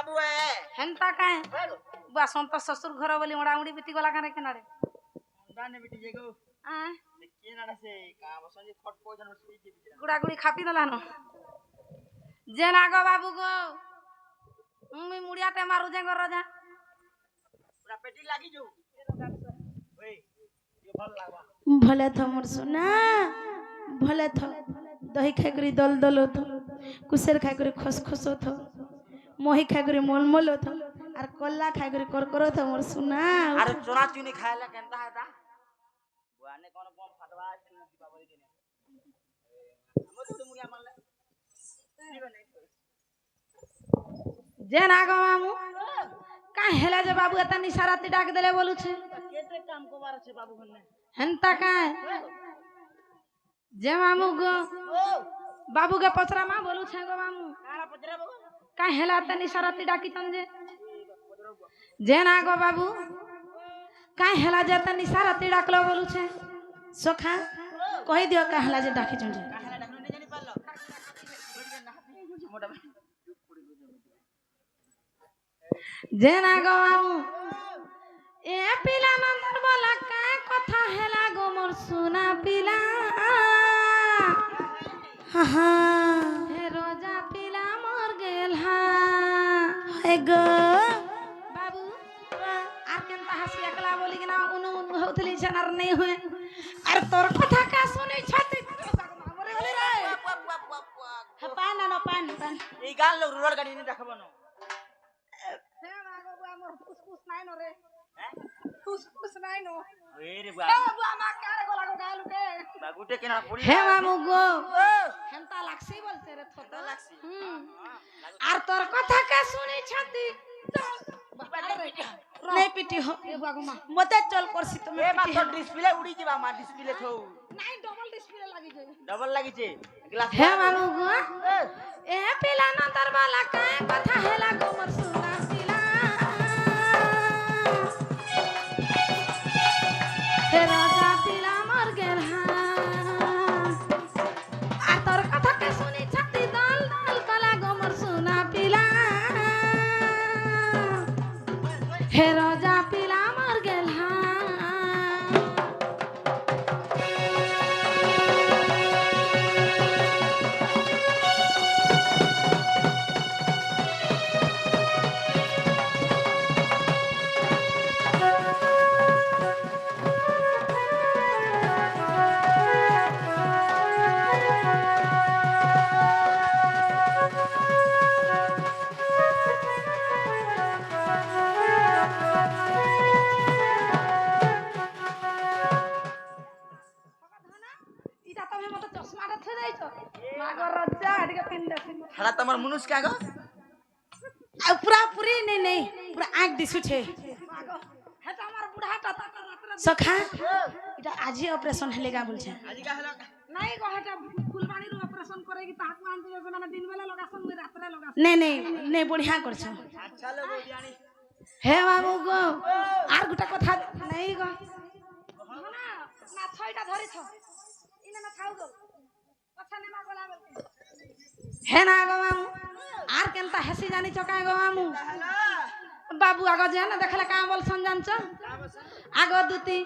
बाबू है हेंता काहे बुआ संत ससुर घर बोली मोड़ामुड़ी बीती गला काने केनारे दाने बेटी जेगो आ के नाडा से का बसंजी खट को जन सुई के बिचरा गुड़ा गुड़ी खापी दलानो जे नागो बाबू गो मुई मुड़िया ते मारू जे घर जा पूरा पेटी लागी जो ओए ये भल लागवा भले थ मोर सोना भले थ दही खाई करी दल दल थो कुसेर खाई करी खस खस थो मोही खाई करी मोल मोल थो और कल्ला खाई करी कर थो मोर सोना अरे चोरा चुनी खायला केनता है ता बुआने कोन बम फटवा चुनी दीपावली दिने हम तो मुड़िया मारले जीवन नहीं जे नागो मामू का हेला जे बाबू एता निसाराती डाक देले बोलू छे केते काम को मारे छे बाबू घने हेंता काहे जे मामू गो बाबू के पचरा मा बोलू छे गो मामू काला पजरा बाबू का हेला एता निसाराती डाकी तंजे जे नागो बाबू का हेला जे एता निसाराती डाकलो बोलू छे सोखा कहि दियो कहला जे डाकी चंजे काला डाकनो नहीं जानी पालो मोटा जे नागो मामू ए पिला नंदन बोला का कथा हेला गो मोर सोना पिला हा हा हे रोजा पिला मोर गेल हा हे गो बाबू आर केनता हसी एकला बोली कि ना उनु उनु होतली जनार नहीं हुए अरे तोर कथा का सुनै छथि मरे बोली रे हा पान न पान पान ई गाल लोग रोड गाड़ी नहीं देखबो न हे मागो बुआ मोर फुसफुस नाइ न रे फुसफुस नाइ न ए रे हे बुआ बुआ मा कारे गोला गो गालू के बागुटे केना पुरी हे मामू गो हेंता लागसी बोलते रे थोता लागसी आर तोर कथा का सुनै छथि नहीं पिटी हो ए बुआ गो मा मते चल करसी तुम ए मा तो डिस्प्ले उड़ी जीवा मा डिस्प्ले थौ नाइ डबल डिस्प्ले लागि छै डबल लागी छे ग्लास हे मामू गो ए पिला न दरबाला का कथा हेला गो मोर सुना पिला हे राजा पिला मर गेल हा आ तोर कथा के सुनी छती दल दल कला गो मोर सुना पिला हे राजा पिला मर गेल हा इटा तमे मते चश्मा रे थे जाइछ मागो रजा हटके पिन दे हला तमर मनुष क्या गो आ पूरा पूरी नहीं नहीं पूरा आंख दिसु छे मागो हेता हमर बुढ़ा ता रात सखा इटा आज ही ऑपरेशन हेलेगा बोल छे आज का हला नहीं को हेता फुलवाणी रो ऑपरेशन करेगी ताक मान दे जना में दिन बेला लगासन में रात रे लगासन नहीं नहीं नहीं बढ़िया कर छे अच्छा लोग बियानी हे बाबू गो आर गुटा कथा नहीं गो ना ना छयटा धरि छ इने ना खाउ गो कथा ने मा गोला बोलके हे ना गो मामू आर केनता हसी जानी चका गो मामू बाबू आगो जे ना देखले का बोल सन जान छ आगो दुती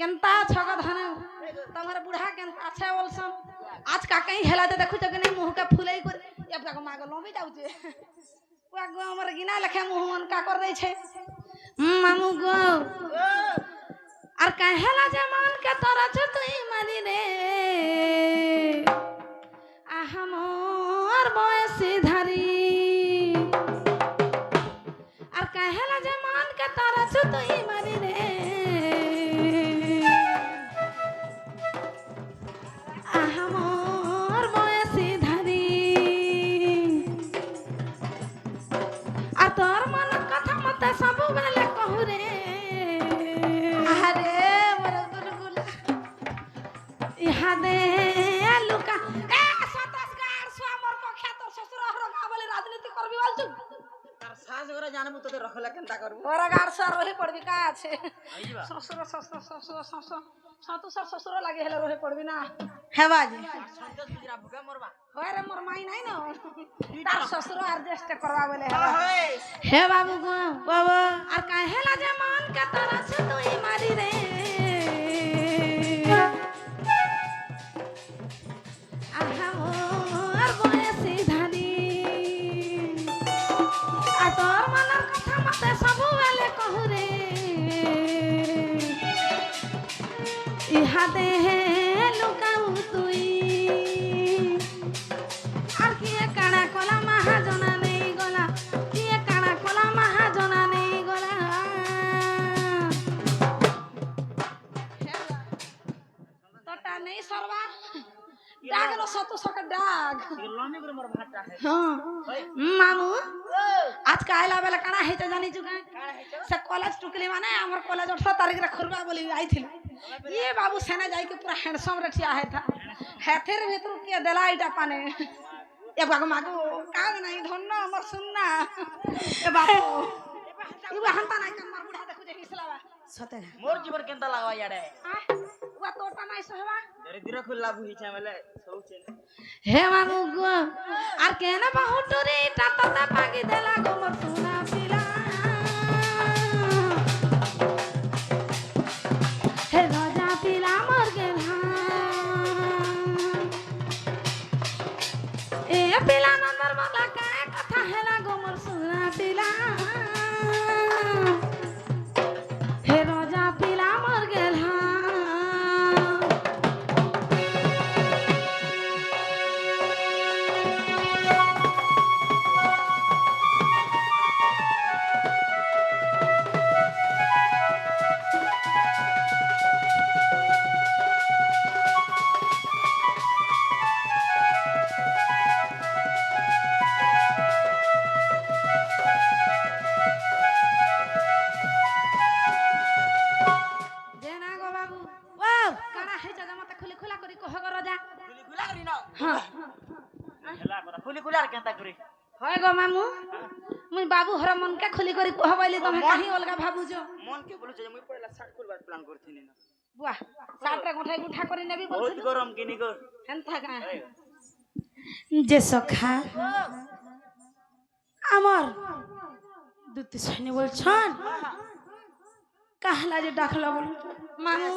केनता छग धन तमर बुढ़ा केनता छे बोल सन आज का कहीं हेला दे देखु छ कि नहीं मुंह के फुलई कर अब का मागो लंबी जाउ छे पुआ गो हमर गिना लखे मुंह मन का कर दे छे मामू गो आर कहेला जे मन के तोरा छ तुई मानी रे आ हमर बयसी धरी आर कहेला जे मन के तोरा छ तुई मानी रे आ हमर बयसी धरी आ तोर मन कथा मते सब बेले कहू रे अरे मोर गुलगुल इहा दे लुका ए सतसगार स्वामर को ख्यात ससुर हर का बोले राजनीति करबी वालछु तार सास गोरा जानबू तो रखला কেনতা করবো ওরা গাড় সার রহি পড়বি কা আছে আইবা শ্বশুর শ্বশুর শ্বশুর শ্বশুর সাতু সার শ্বশুর লাগে হেলে রহি পড়বি না হ্যাঁ বাজি সন্তোষ গুজরা ভুকে মরবা হয় রে মোর মাই নাই না তার শ্বশুর অ্যাডজাস্ট করবা বলে হয় হে বাবু গো বাবা আর কাহেলা যে মন কে तरस তুই মারি রে আহা মোর বয়সী ধানি আর তোর মনের কথা মতে ସବୁବେଳେ কহু রে ইহাতে লুকাউ তুই আর কিয়ে কাଣା কলা মহাজনা নেই গলা কিয়ে কাଣା কলা মহাজনা নেই গলা তোটা নেই সরবা ডাক লো সতু সকে ডাক লনি করে মোর ভাতটা হে হ্যাঁ মামু আজ কাইলা বেলা কাଣା হেতে জানি চুকা কাড়া হেছো সে কলেজ টুকলি মানে আমার কলেজ 18 তারিখ রে খুরবা বলি আইছিল ये बाबू सेना जाई के पूरा हैंडसम रे ठिया है था हेथेर भीतर के देला इटा पाने ए बागो मागो काग नहीं धन्न हमर सुनना ए बाबू ई हंता नहीं कर मार बुढ़ा देखु जे हिसलावा सते मोर जीवन केनता लागवा याडे वा तोटा नहीं सहवा धीरे धीरे खुल्ला बुहिचा मेले सौचे हे मामू गो आर केना बाहुटरे इटा तता पागी देला गो मोर सुना पिला हे राजा पिला मर गेल ए पिला नंबर वाला का कथा हेला गो मोर सुना पिला हे राजा पिला मर गेल खुली खुला केनता करी হয় গো মামু মুই বাবু হর মন কে খুলি করি কহবাইলি তুমি কাহি অলগা ভাবুছো মন के बोलु जे मुई पहला साट खुलबार प्लान करथिनी ना বাহ সাতরে গুঠাই গুঠা করে নেবি बहुत বলছিস गरम किनी कर হেনথা কা যে সখা আমার দুতি সৈনি বলছন কাহলা যে ডাকলা বল মামু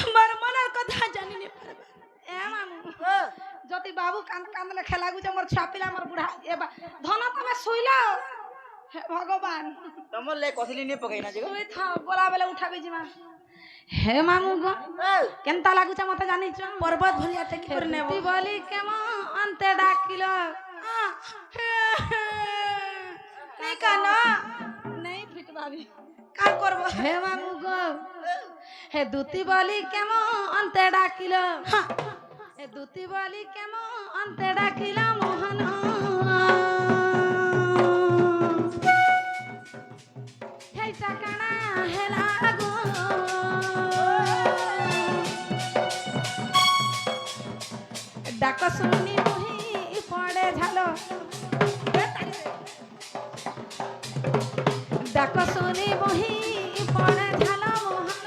আমার মনের কথা জানি নে পারবা এ মামু যদি বাবু কান কান্দলে খেলা গুজে মোর ছাপিলা আমার বুড়া এবা ধন তুমি শুইলা হে ভগবান तमर ले कथली ने पकाई ना जे তুই থা বলা বেলা উঠাবি জিমা হে মামু গো কেনতা লাগুছে মতে জানিছ পর্বত ভলিয়া টেকি করে নেব তুই বলি কেমন অন্তে ডাকিল নেই কানা নেই ফিট ভাবি কাম করব হে মামু গো হে দুতি বলি কেমন অন্তে ডাকিল হে দুতি বলি কেমন অন্তে ডাকিল মোহন হেইটা কানা হেলা গো ডাক শুনি বহি পড়ে ঝালো ডাক শুনি বহি পড়ে ঝালো মোহন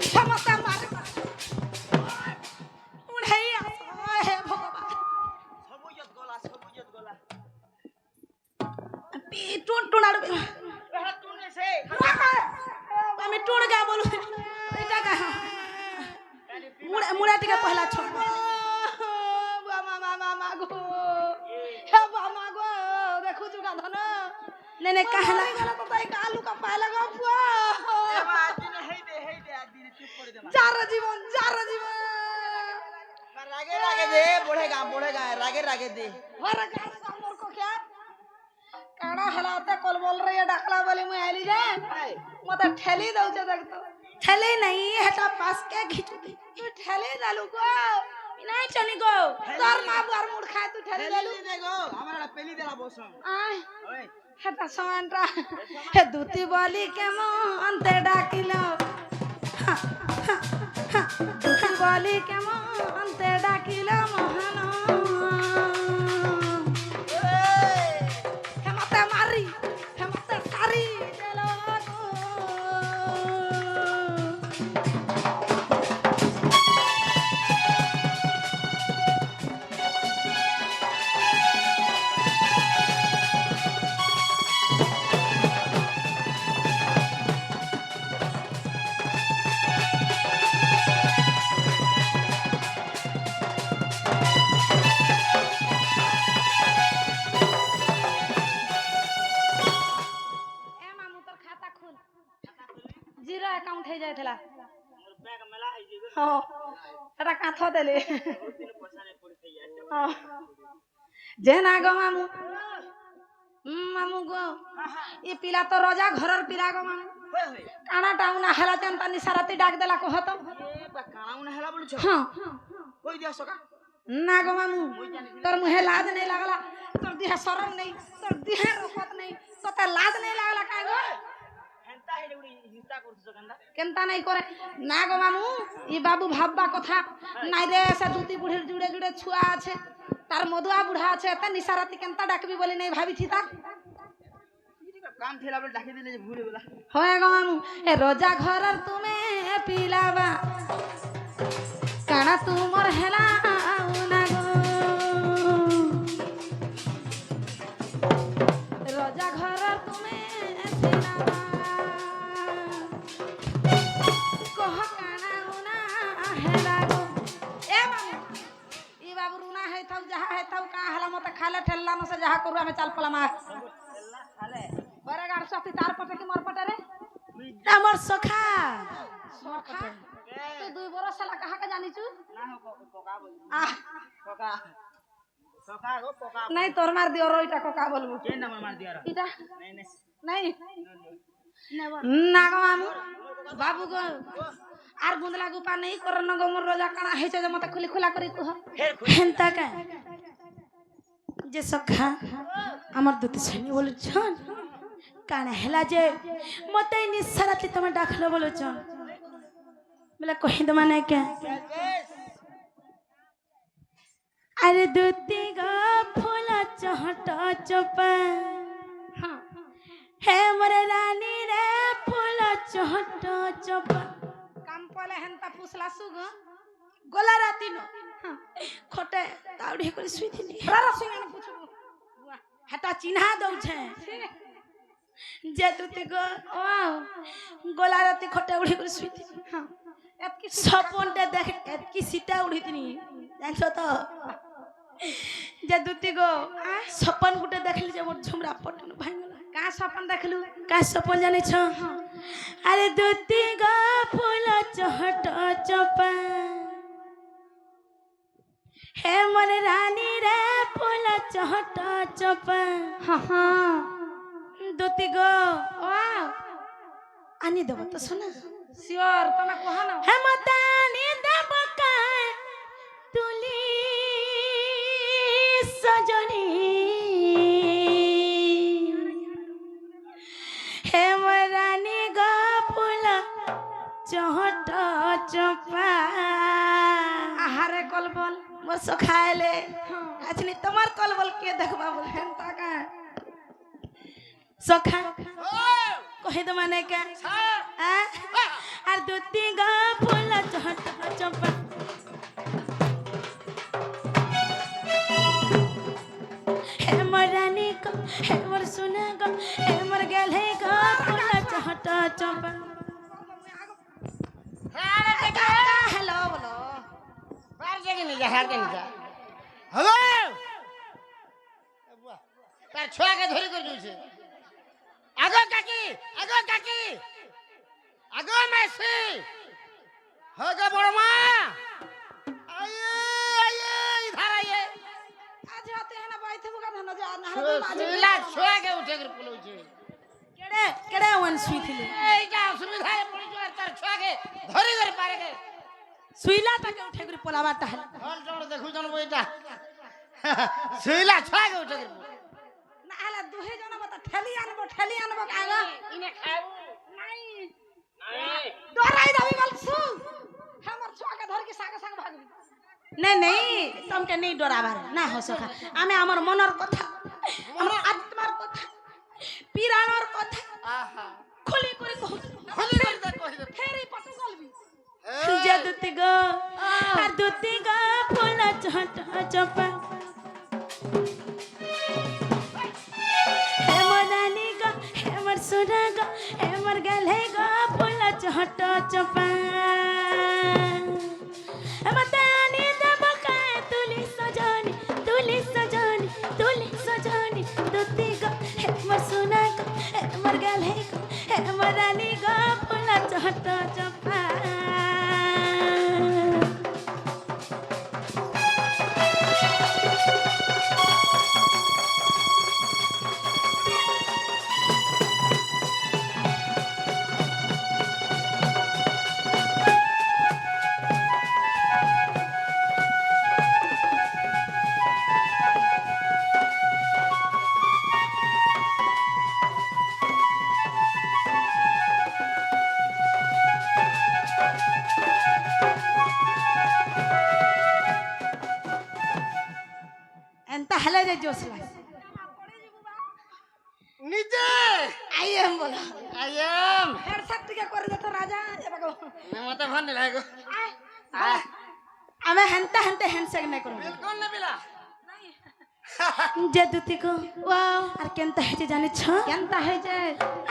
ক্ষমতা মার উড়াই আস হে ভগবান सबुजत गोला টুন টুনাড় पहला तूने से আমি টুন গা বলু এটা গা মুড়া মুড়া টিকে পহলা ছ মামা মামা মাগো হে মামা গো দেখু চুকা ধন নে নে কাহলা গলা তো তাই কালু কা পাইলা গো পুয়া दिन है दे आज दिन चुप कर दे যার জীবন रागे दे बढ़ेगा रागे दे হরে কা সামর কো क्या কাড়া হলাতে কল বল রে ডাকলা বলি মই আইলি যে মতে ঠেলি দউছে দেখতো ঠেলি নাই হেটা পাস কে ঘিচু দে তুই ঠেলি দালু গো নাই চলি গো তোর মা বুয়ার মুড় খায় তুই ঠেলি দালু दे गो हमारा पेली देला बोसम আয় ओए হেটা সমানটা হে দুতি বলি কেমন অন্তে ডাকিল দুতি বলি কেমন অন্তে ডাকিল মোহন হে মতে মারি ହେଇ ଯାଇଥିଲା ମୋର ବ୍ୟାଗ ମେଲା ହେଇଯିବ ହଁ ସେଟା କାଥ ଦେଲେ ବହୁତ ଦିନ ପଛରେ ପଡିથઈ ଯାଇଛ ହଁ ଯେ ନା ଗো ମାମୁ ମାମୁ ଗো ଏ ପିଲା ତ ରଜା ଘରର ପିଲା ଗো ମାମୁ କାଣା ଟାଉନା ହେଲା ଯେନ୍ତା ନିଶାରାତି ଡାକ ଦେଲା କହ ତ ଏ ବା କାଣା ହେଲା ବୋଲୁଛ ହଁ କଇ ଦିଅ ସକା না গো মামু তোর মুহে লাজ নেই লাগলা তোর দিহে শরম নেই তোর দিহে রকত নেই তোতে লাজ নেই লাগলা কাই গো হেন্তা হেডে উড়ি হিংসা করছস কেনটা কেনতা নাই করে না গো মামু ই বাবু ভাববা কথা নাই রে সে দুতি বুড়ির জুড়ে জুড়ে ছুয়া আছে তার মধুয়া বুড়া আছে তা নিসারাতি কেনতা ডাকবি বলি নাই ভাবিছি তা কাম থিলা বলে ডাকি দিলে যে ভুলে গলা হয় গো মামু এ রোজা ঘরর তুমি পিলাবা কানা তুমর হেলা না গো রোজা ঘরর তুমি পিলাবা কহ কানা উনা হেলা গো এ মামু ই বাবু রুনা হে থাও যাহা হে থাও কা হেলা মতে খালে ঠেললা ন সে যাহা কरू আমি চাল পলা মা এল্লা খালে বরে গাড় সতি তার পটে কি মোর পটে রে আমার সখা সখা তুই 2 বরস হলা কাহাকে জানিছু না হো কোকা বলি আহ কোকা কোকা গো কোকা নাই তোর মার দিও রইটা কোকা বলবো কে নাম মার দিয়ারা ইটা নাই নাই নাই না গো মামু বাবু গো আর গুন্দলা গুপা নেই করন গো মোর রোজা কানা হেছে যে মতে খুলি খোলা করি কহ ফের হেন্তা কা যে সখা আমার দুটি ছানি বলছন কানা হেলা যে মতে নিসারাতি তুমি ডাকলো বলছন বলে কহি দমা নাই কে আরে দুটি গো ফুল চহট চপা हां হে মরে রানী রে ফুল চহট চপা काम पले हेनता पुसला सुग গলা রাতি ন খটে তাউড়ি করে শুই দিলি रा सुन पुछु হেটা চিহ্না দউছে যে দুটি গো গলা রাতি খটে উড়ি করে শুই দিলি हां एतकी সপনটা দেখ এতকি সিটা উড়ি দিনি জানছো তো যে দুটি গো সপন গুটে দেখলি যে মোর ঝুমরা পটন ভাঙলা का सपन देखलु का सपन জানিছ আরে দুটি গো ফুল চহট চপা হে মোর রানী রে ফুল চহট চপা हां हां দুটি গো वाह আনি দেব তো শোনা सियोर तमे कह न হে মতে আনি দেব কায় তুলি সজনী হে মোর রানী গো ফুল চহট চপা आहारे कलबल মোর সখাইলে আছনি তোমার কলবল কে দেখবা বল हेनता का সখা কহে তো মানে কে আর দুটি গা ফুল চহট চপা হে মোর রানী গো হে মোর সোনা গো হে মোর গেলে গো ফুল চহট চপা हेलो बोलो बाहर जाके नहीं जा हार के नहीं जा हेलो तार छोआ के धरी कर जोइছে আগো কাকি আগো মেসি হগো বড় মা আয়ে इधर आइए आज आते हैं ना बाई थे बुका धन जा ना सुला छोआ के उठे कर पलोइছে কেড়ে কেড়ে ওয়ান শুইছিলে এইটা অসুবিধা পড়িছো আর তার छोआ के ধরি করে পারে কে শুইলা তাকে উঠে করে পলাবাটা হল হল টড় দেখু জন বইটা সুইলা छोआ के उठे कर ना हला दुहे जन बता ठेली आनबो कागा इने खाऊ नहीं नहीं डराई दबी बल सु हमर छुआ के धर के संग भागबी नहीं नहीं तुमके नहीं डराबार ना हो सका आमे हमर मनर কথা हमर आत्मार কথা পিরানোর কথা आहा খুলি করে কহ খুলি করে দে কই দে फेरी पटु गलबी যে দুটি গো আর দুটি গো ফুল চহট চপা হে মোর রানী গো হে মোর সোনা গো হে মোর গেলে গো ফুল চহট চপা মতে আনি দেব কায় তুলি সজনী দুটি গো হে মোর সোনা গো হে মোর গেলে গো হে মোর রানী গো ফুল চহট চপা নিজে আই এম বলো আই এম হেড সাত টিকে করে দে তো রাজা এবার গো মতে ভাল লাগো আমি হেনতে হেনতে হ্যান্ডশেক নাই করব বিলকুল না বিলা যে দুতি গো ওয়াও আর কেনতা হেছে জানিছ কেনতা হেছে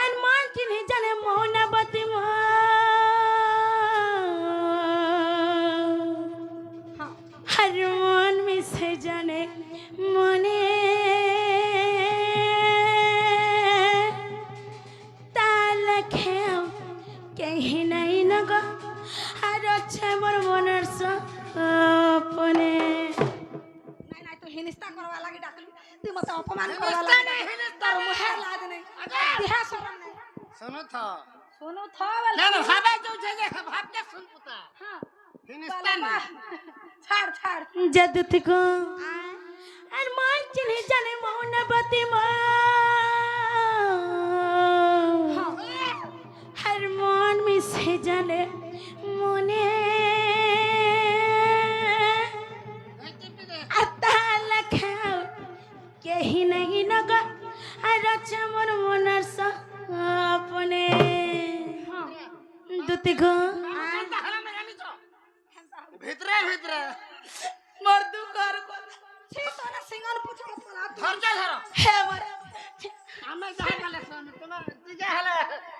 আর মান চিনি জানে মৌনাবতী মা हर मन में से जाने मने ताल खेव कहीं नहीं नगा हर अच्छे मोर मनर सपने नहीं नहीं तो हिनिस्ता करवा लागी डाकलू तू मत अपमान करवा लागी तार मुहे लाज नहीं तिहा शरम नहीं सुनो था ना ना भाबा जो जे भाब के सुन पुता हां हिंदुस्तान ছাড় ছাড় जदुति को আর মান চিনি জানে মৌনবতী মা हर मन में से जाने मने आता लखाओ कहीं नहीं नगा আর अच्छा मन मनर सपने दुति को ভিতরে ভিতরে मोर दुखर को छी तोरा सिंगन पूछ के तोरा ধর যা ধর हे मोर আমি যাই গলে শুন তোমার তুই যা হলে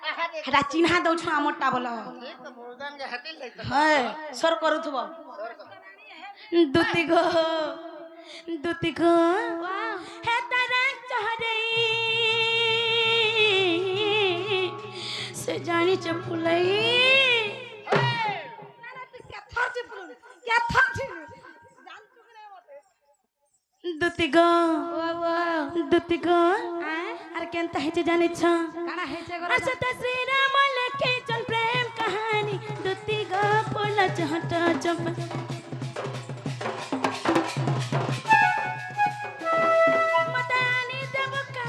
আহা দে হেটা চিহ্না দউ ছ আমরটা বল এই তো মুরদান কে হাতে লাইতো হ্যাঁ সর করুথব দুতি গো হে তারা চহরে সে জানি চ ফুলাই না না তুই কে থারছি ফুল কে থারছি জান চুক রে মতে দুতি গো আর কেনতা হেছে জানিছ কানা হেছে গো আচ্ছা তো শ্রী রাম লেখে চল প্রেম কাহিনী দুতি গো পোলা চহট চপ মতানি দেব কা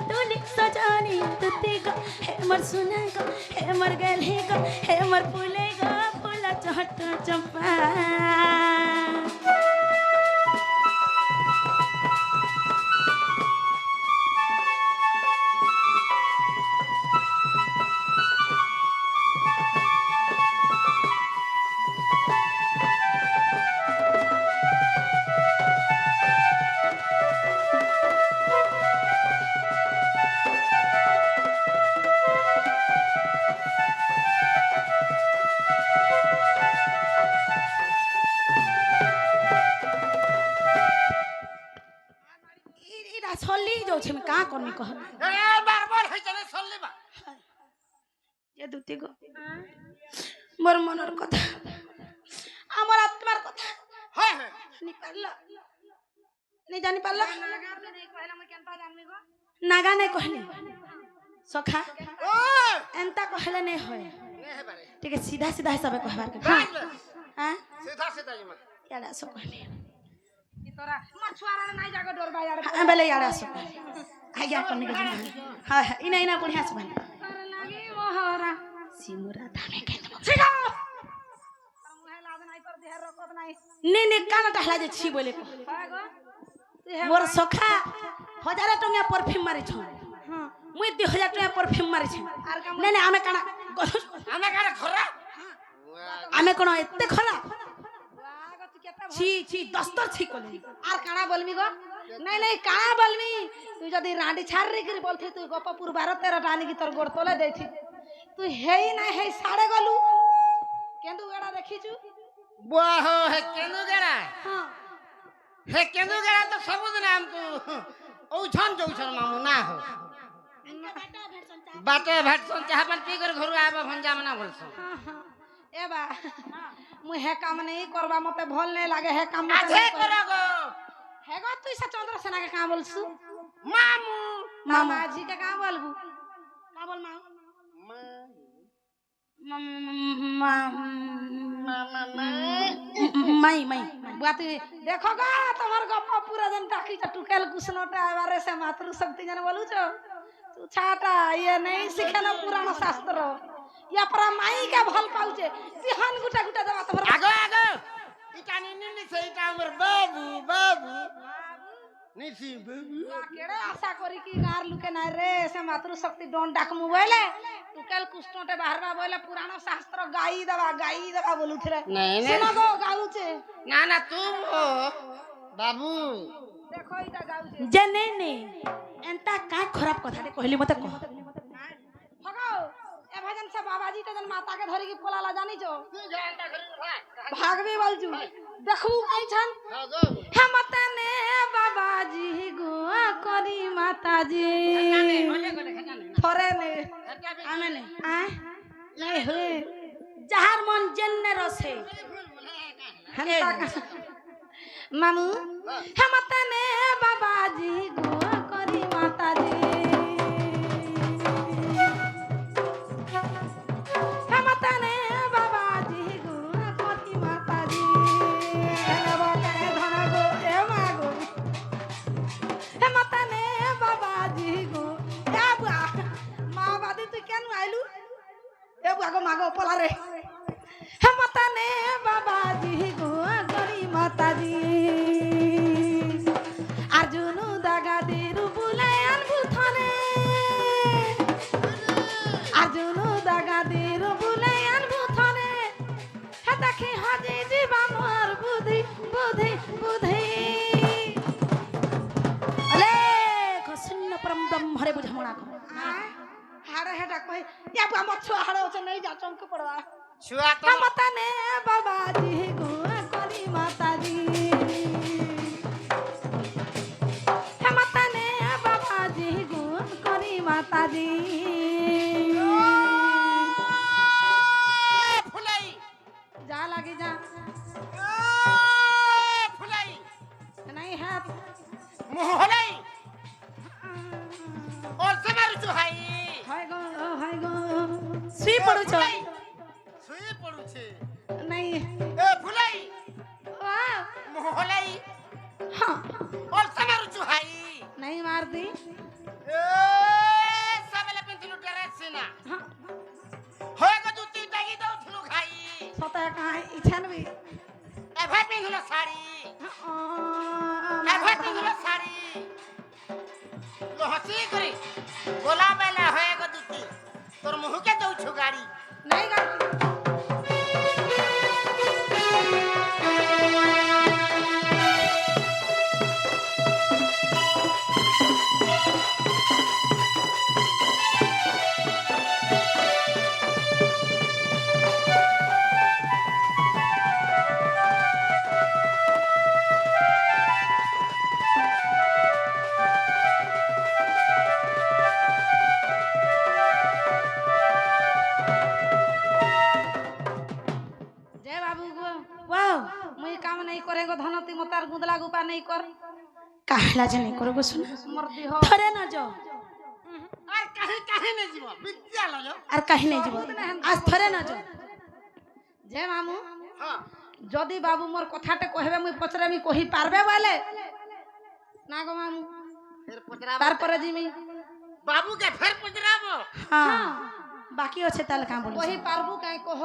তুলিক সজানি দুতি গো হে মর সুনা গো হে মর গলে গো হে মর ফুলে গো পোলা চহট চপা इरा छल्ली जाउ छै का करनी कह এ বারবার হইছে না চললিবা ये दुती गो मोर मनर कथा আমার আত্মার কথা হয় হয় निकाल नहीं जानी पारला नागा तो नहीं कहला मैं केनता जानमी गो नागा नहीं कहली सखा ও एंता कहले नहीं होय নে হে বারে ठीक है सीधा सीधा हिसाब कहबार के हां हां सीधा सीधा जमा याडा सो कहली ई तोरा मर छुआरा नहीं जागो डोर बा यार हां बेले याडा सो आज्ञा करने के जमा हां हां इना इना बढ़िया से बन तोरा लागी मोहरा सिमुरा थाने के छिगा मुहे लाज नहीं पर देहर रखत नहीं नहीं काना टहला जे छी बोले को हां गो तू मोर सखा 1000 टंका परफ्यूम मारे छ हां मुई 2000 टंका परफ्यूम मारे छ आर का नहीं नहीं आमे काना আমি কারে খরা आमे कोन एते खला वागो तू केता छी छी दस्तर छी कोले आर काना बोलमी गो नहीं नहीं काना बोलमी तू जदी रांडी छाड़ रे कर बोलथि तू गोपपुर 12-13 टानी की तोर गोड़ तोले देथि तू हेई ना हेई साड़े गलू केंदू गड़ा देखिचू বাহ হে কেনু গেরা हां হে কেনু গেরা তো সবুদিন আমকু ঔছন যৌছন মামু না हो बाटे भेटसन चाहपन पी कर घर आबा भंजा मना बोलसन हां हां ए बा मु हे काम नहीं करबा मते भल नहीं लागे हे काम मते आछे करगो हे गो तू से चंद्रसेना के का बोलसु मामू मामा जी के का बोलबू का बोल माऊ माई माई बात देखो गा तोहर गप्पा पूरा दिन टाकी त टुकेल कुसनोटा बारे से मातृ शक्ति जन बोलू छो तू छाटा ये नहीं सीखे ना पुराण शास्त्र या परा माई के भल पाउचे बिहान गुटा गुटा दवा तोहर आगो आगो इटा निन्नी से इटा हमर बाबू बाबू নিছি কেড়ে আশা করি কি গার লুকে নাই রে সে মাতৃশক্তি ডন ডাকমু বইলে টুকেল কুষ্টতে বাহারবা বইলে পুরাণ শাস্ত্র গাই দেবা বলুথরে নাই না শোনা গো গাউছে না না তু বাবু দেখো এটা গাউছে যে নেই এন্তা কাই খারাপ কথাটা কহিলি মতে কহ হগো এ ভাজন সে বাবাজিটা যেন মাতাকে ধরি কি পলালা জানিছো ভাগবি বলছু দেখু আইছান হে মতনে বাবাজি গো করি মাতাজি থরে নে আমি নে নাই হে যাহার মন জেন্নে রসে মামু হে মতনে বাবাজি গো করি মাতাজি হে মতনে বাবাজি গো করি মাতাজি ধনা গো এ মা গো হে মতনে বাবাজি গো এ বুয়া মা বাদি তুই কেন আইলু এ বুয়া গো মাগো পলা রে হে মতনে বাবাজি গো করি মাতাজি আর্জুনু দাগা দিরু বুলায়ান বুথনে আর্জুনু দাগা দিরু বুলায়ান বুথনে হে দেখি হাজি জীবা মোর বুদ্ধি বুদ্ধি বুদ্ধি আলে শূন্য পরম ব্রহ্ম হরে বুঝমণা কো হাড়ে হেডা কই ইয়া বুয়া মত ছুয়া হাড়ে হচ্ছে নেই যা চমকে পড়বা ছুয়া তো মতনে বাবাজি গো করি মাতাজি মতনে বাবাজি গো করি মাতাজি ফুলাই যা লাগি যা ফুলাই नहीं है মোহলাই और से मारू छु हाई हाय गो सुई पड़ू छ শুয়ে পড়ুছে नहीं এ ফুলাই वाह মোহলাই हाँ और से मारू छु हाई नहीं मार दी এ সাবেলে পিন্তিলু ড্রেস না हाँ হয়ে গো দুতি দাগি দউছলু খাই सता कहाँ इच्छन भी এ ভাই পিন্তিলু শাড়ি এ ভাই পিন্তিলু শাড়ি লহসি করি গোলা বেলা হয়ে গো দুতি তোর মুহকে দউছু গাড়ি नहीं कर जय बाबू गो वाओ मुई काम नहीं करेगो धनती मतार गुदला गुपा नहीं कर काहला जे नहीं करोगो सुन मर्दी हो थरे न जो আর কাহে কাহে নে জীব বিদ্যালয় আর কাহি नहीं जीव आज थरे न जो জে মামু হ্যাঁ যদি বাবু মোর কথাটা কইবে মুই পছরে আমি কহি পারবে বলে না গো মামু ফের পচরা তারপরে জিমি বাবুকে ফের পচরাবো हाँ बाकी আছে তাহলে কাম বলি কহি পারবু কাই কহ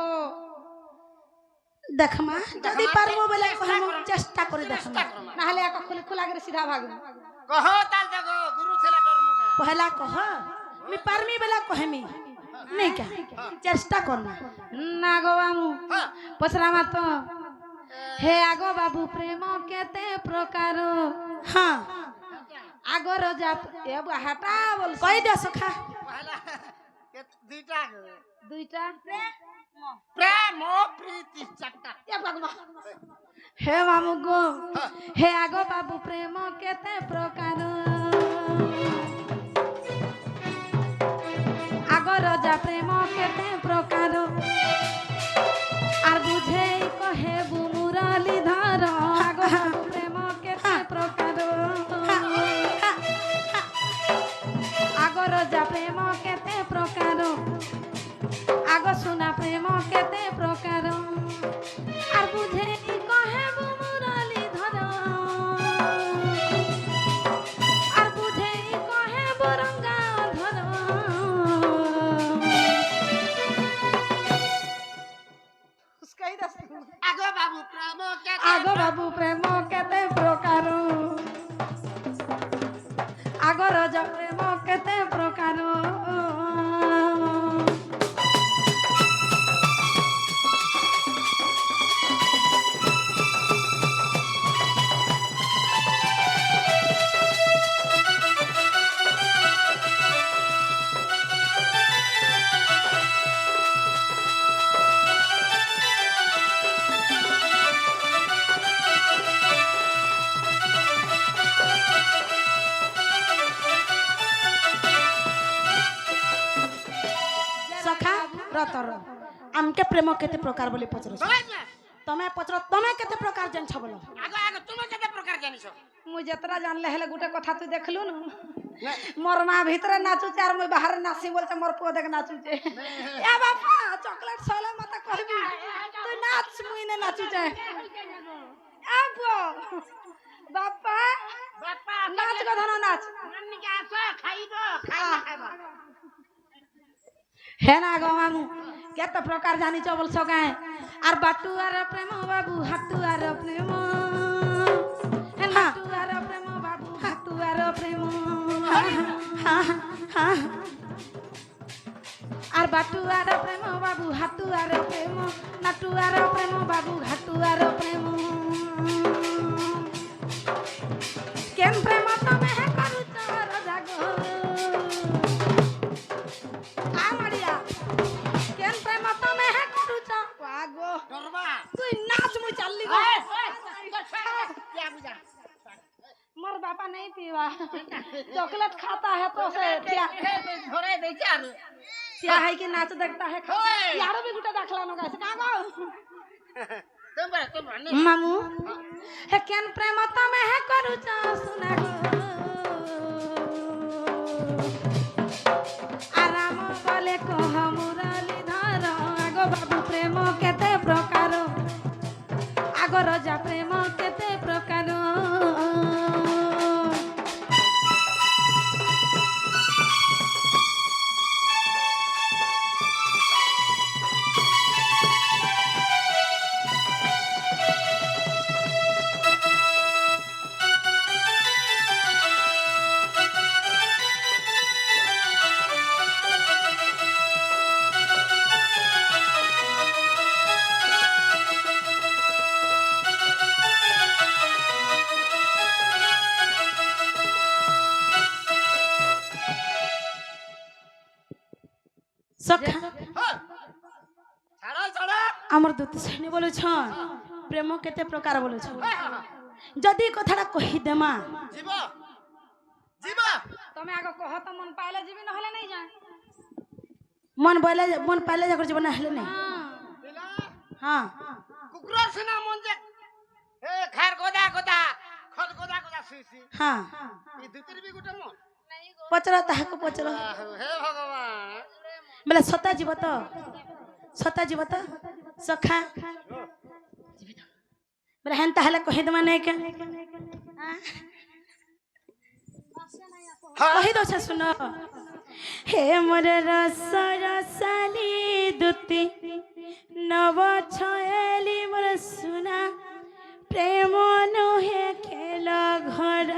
দেখ মা যদি পারবো বলে কহম চেষ্টা করে দেখ মা না হলে এক খুলি খোলা করে সিধা ভাগবো কহ তাল দেখো গুরু ছেলে ডরমুগে पहला कह मी पारमी बेला कहमी नहीं क्या चेष्टा करना না গো মামু হ্যাঁ পছরা মা তো हे आगो बाबू प्रेम केते प्रकार हाँ আগো রোজা এ হাটা বল कही दे सखा পহলা দুইটা দুইটা প্রেম ও প্রীতি চারটা এ বাগমা हे मामू गो हे आगो बाबू प्रेम केते प्रकार आगो राजा प्रेम केते प्रकार आर बुझे कहे बु मुरली धर आगो बाबू प्रेम केते प्रकार आगो राजा प्रेम केते प्रकार आगो सुना प्रेम केते प्रकार आर बुझे कहे बु मुरली धर आर बुझे कहे बरंगा धर उसका ही दस আগো বাবু প্রেম কে आगो बाबू प्रेम केते प्रकार আগর যা প্রেম কেতে প্রকার সখা রতর আমকে প্রেম কেতে প্রকার বলি পচরছ তুমি পচর তুমি কেতে প্রকার জানছ বলো আগে আগে তুমি কেতে প্রকার জানিছ মু যেতরা জানলে হেলে গোটে কথা তুই দেখলু না মোর মা ভিতরে নাচুছে আর মুই বাহারে নাচি বলছে মোর পুଅ দেখ নাচুছে এ বাপা চকলেট সলে মতে কইবি তুই নাচ মুই নে নাচুছে এ পুଅ বাপা বাপা নাচ গো ধন নাচ নানি কে আসো খাইব খাইবা হে না গো মামু কেতে প্রকার জানিছ বলছ গায় আর বাটুয়ার প্রেম বাবু হাটুয়ার প্রেম হে হাটুয়ার প্রেম বাবু হাটুয়ার প্রেম আর বাটুয়ার প্রেম বাবু হাটুয়ার প্রেম নাটুয়ার প্রেম বাবু ঘাটুয়ার প্রেম কেন প্রেম তুমি হে করুছ রাগ আমারিয়া কেন প্রেম তুমি হে করুছ পাগো ডরবা তুই নাচ মুই চাললি গো क्या बुझा मोर बापा नहीं पीवा चॉकलेट खाता है तो से क्या घरे दे चार क्या है कि नाच देखता है यारो भी गुटा दाखला न गाइस का गो तुम मामू हे केन प्रेम तमे हे करूछ सुना गो आराम बोले को मुरली धर आगो बाबू प्रेम केते प्रकार आगो रजा प्रेम केते प्रकार সখা ছাড়ো ছাড়ো আমার দুতি শ্রেণী বলেছ প্রেম কেতে প্রকার বলেছ যদি কথাটা কহি দেমা জীব জীব তুমি আগে কহ তো মন পাইলে যাবি না হলে নাই যা মন পাইলে যা করে জীবন না হলে নাই হ্যাঁ কুকুর সিনা মন যে এ খার গোদা গোদা খদ গোদা গোদা সুইছি হ্যাঁ এই দুতির বি গুটা মন পচর তাহাকে পচর হে ভগবান বেলা সতা জীব তো সখা বেলা হেন তাহলে কহি দেমা নাই কে কহি দছ শুন হে মোর রস রসালি দুতি নব ছয়লি মোর সুনা প্রেম নহে খেল ঘর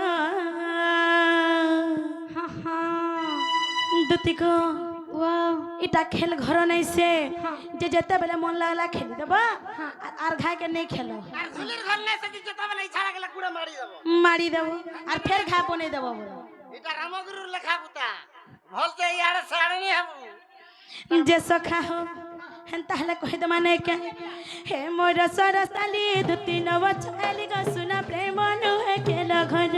দুতি গো इटा खेल घर नहीं से जे जते बेले मन लागला खेली देबा आर घाय के नहीं खेलो আর ঝুলির ঘর নেই সে যেতে হবে নাই ছাড়া গেলে কুড়ে মারি দেব मारी देबो आर फिर घा बने देबो এটা রামগুরুর লেখা পুতা ভলতে ইয়ারে সাড়নি হবু जे सखा हो हेन ताहले कहि दे माने के हे मोर सरसाली दुती नव छाली ग सुना प्रेम नु है खेल घर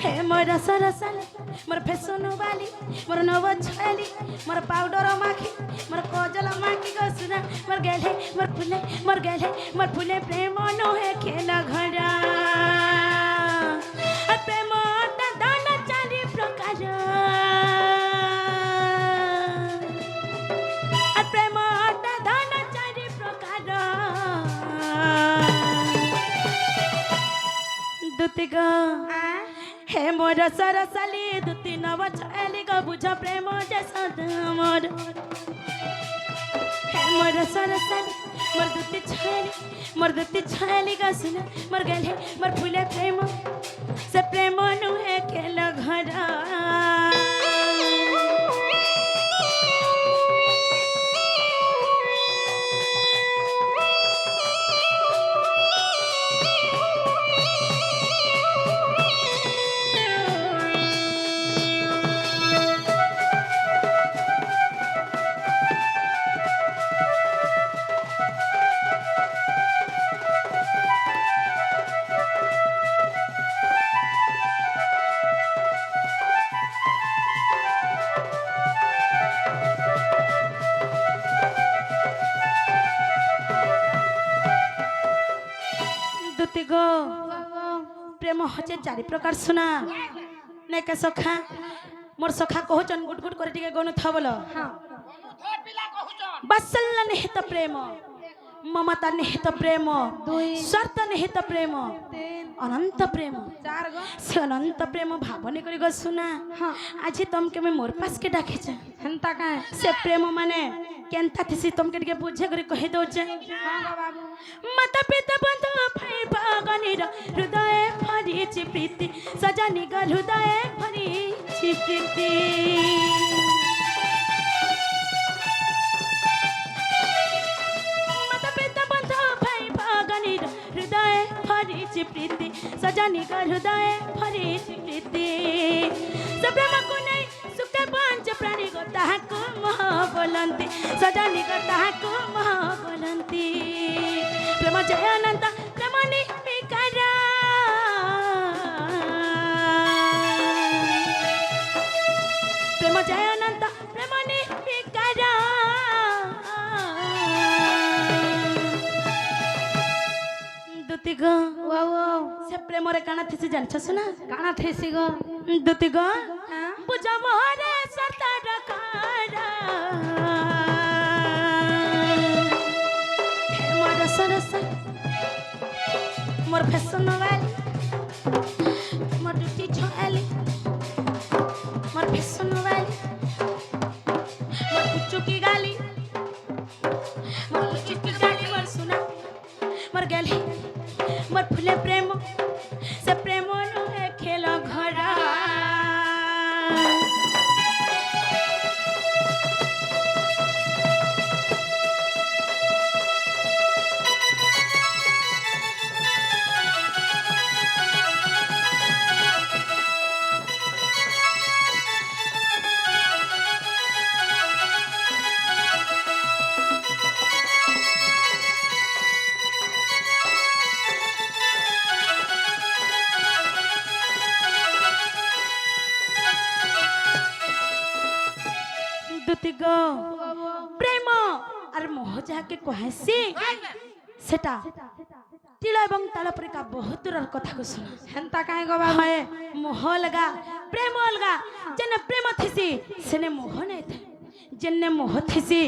हे मोर सरसाली मोर फेसनु वाली मोर नव छाली मोर पाउडर माखी मोर कोजल माखी ग सुना मोर गेले मोर फुले प्रेम नु है खेल घर प्रेम दान चारि प्रकार प्रेम दान चारि प्रकार दुति ग हे मोर सरसाली दुति नव छाली ग बुझ प्रेम जसद मोर हे मोर सरसाली मोर दुति छाली ग सुन मोर गले मोर फुले प्रेम হচ্ছে চারি প্রকার শোনা নেকে সখা মোর সখা কহুচন গুট গুট করে টিকে গনু থবল হ্যাঁ বাৎসল্য নিহিত প্রেম মমতা নিহিত প্রেম দুই স্বার্থ নিহিত প্রেম তিন অনন্ত প্রেম চার গো সে অনন্ত প্রেম ভাবনি করি গো শোনা হ্যাঁ আজি তমকে আমি মোর পাস के डाके छ হেনতা কায় से प्रेम माने केनता थिसी तुमके के बुझे करी कहि दो छ হ্যাঁ গো বাবু माता पिता बंधु भाई भगनीर हृदय भरी छि प्रीति सजनी ग हृदय भरी छि प्रीति माता पिता बंधु भाई भगनीर हृदय भरी छि प्रीति सजनी ग हृदय भरी छि प्रीति सब प्रेम को नहीं सुख पंच प्राणी को ताहाको मह बोलंती सजनी को ताहाको मह बोलंती प्रेम जय अनंत प्रेम निर्विकार प्रेम जय अनंत प्रेम निर्विकार दुति गो ও ও से प्रेम रे काना थिसी जानछ सुना কানা ঠেসি গো दुति गो হ্যাঁ बुझ मोरे सरता रखारा हे मोर सरस मोर फैशन वाली मोर ड्यूटी छोली मोर फैशन वाली मोर कुचू की गाली मोर सुना मोर गली मोर फुले प्रेम से प्रेम नु है खेल घरा दुति गो प्रेम और मोह जाके कहेसी सेटा तिल एवं ताल परिका बहुत दूर कथा को सुन হেনতা কায় গো বাবু है मोह लगा प्रेम अलगा जने प्रेम थिसी सेने मोह नहीं थे जने मोह थिसी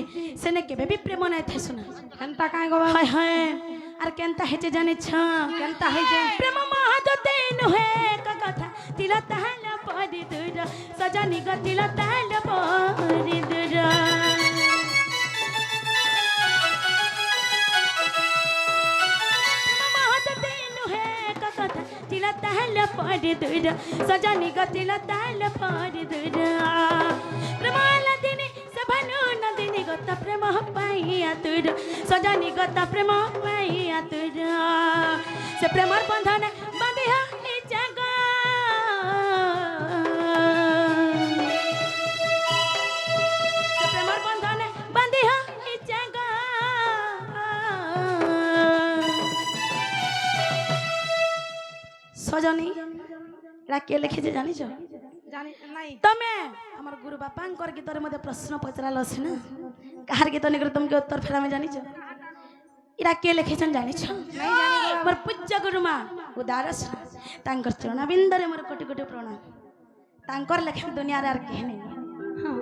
सेने केबे भी प्रेम नहीं थे सुना হেনতা কায় গো বাবু हाय हाय आर केनता हेचे जाने छ কেনতা হইছে प्रेम महादते नुहे का कथा तिल ताल परि दूर सजनी ग तिल ताल परि दूर महादते नुहे का कथा तिल ताल परि दूर सजनी ग तिल ताल परि दूर प्रेमाला दिने सभानु नदिनी गत प्रेम पाइया तुर सजनी गत प्रेम पाइया तुर से प्रेमर बंधन बांधिया ए जगा से प्रेमर बंधन बांधिया ए जगा सजनी राके लिखे जे जानी छ জানি নাই तमे हमर गुरु बापांकर गीतर मते प्रश्न पचराल अछि ना कहार गीत निकर तुमके उत्तर फेरा में जानी छ इरा के लिखेछन जानी छ নাই জানি গো मोर पूज्य गुरुमा उदारस तांकर चरण बिंदरे मोर कोटि कोटि प्रणाम तांकर लेखन दुनिया रे आर केहने हां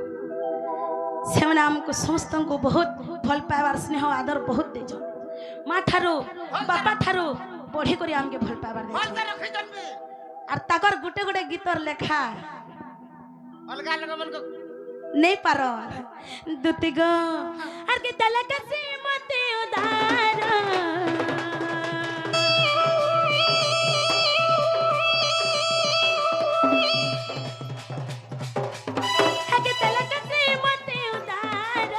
सेमना हमको समस्त को बहुत भल पाइबार स्नेह आदर बहुत देछ मा ठारो बापा ठारो पढ़ी करी हमके भल पाइबार देछ आर ताकर गुटे गुटे गीतर लेखा अलगा लगा मन को नहीं पारो दुति गो आर के तलक से मते उदार आगे तलक से मते उदार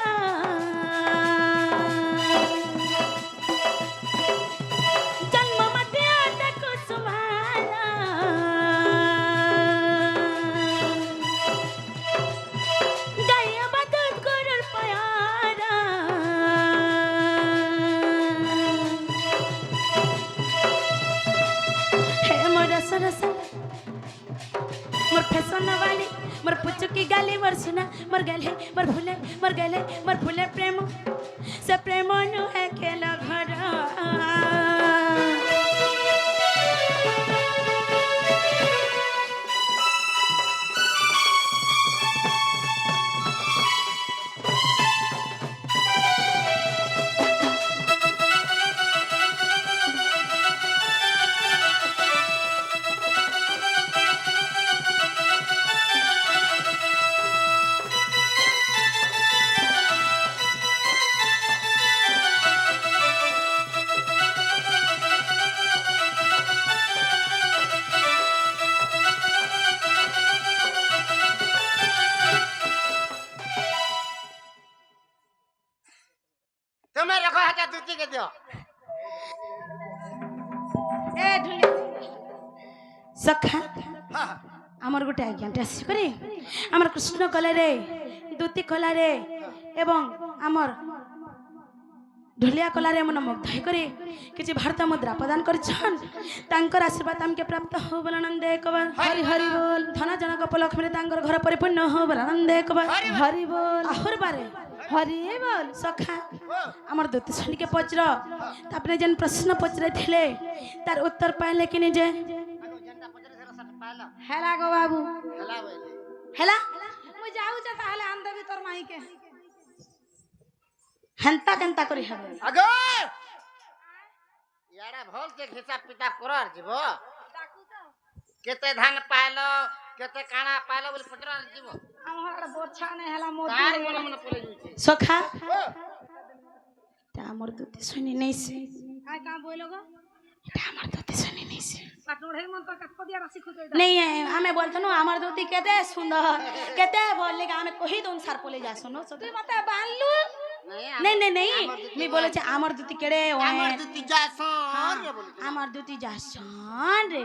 जन्म मते अटक सुमारा गाया बदत गुरुर प्यारा हे मोर सरस मोर फैशन वाली मोर पुचकी गाली मोर सुना मोर गले मोर फूले प्रेम से प्रेम नु है खेल घर दियो ए ढुली सखा हाँ আমার গোটে আজ্ঞাটা আসিপারে আমার কৃষ্ণ কলারে দুতি কলারে এবং আমার ঢুলিয়া কলারে মন মুগ্ধ করে কিছু ভারত মুদ্রা প্রদান করছন তাঙ্কর আশীর্বাদ আমকে প্রাপ্ত হো বল আনন্দে কবা হরি হরি বল ধন জনক উপলক্ষে তাঙ্কর ঘর পরিপূর্ণ হো বল আনন্দে কবা হরি বল আহর বারে হরি বল সখা আমার দুতি শনিকে পচর আপনি যেন প্রশ্ন পচরে থিলে তার উত্তর পাইলে কি নিজে হেলা গো বাবু হেলা মুই যাউছে তাহলে আন দেবি তোর মাইকে হেন্তা কেন্তা করি হবে আগে ইয়ারা ভল তে হিসাব কিতাব করার জীব কেতে ধান পাইলো কেতে কাଣା পাইলো বলে পচরার জীব আমার বোরছা নে হেলা মোদি তার মনে মনে পড়ে যাচ্ছে সখা তা আমার দুতি শুনি নেইছে কাই কা বইলো গো এটা আমার দুতি শুনি নেইছে পাটুড়ে মন তো কাট দিয়া রাশি খুঁজে नहीं है हमें बोलते नो हमार दोती कहते सुंदर कहते बोलने का हमें कोई दोन सार बोले जा सुनो তুই মতে বানলু नहीं नहीं नहीं मैं बोले छे हमार दोती केड़े আমার দুটি যাসন রে বলি हमार दोती जासन रे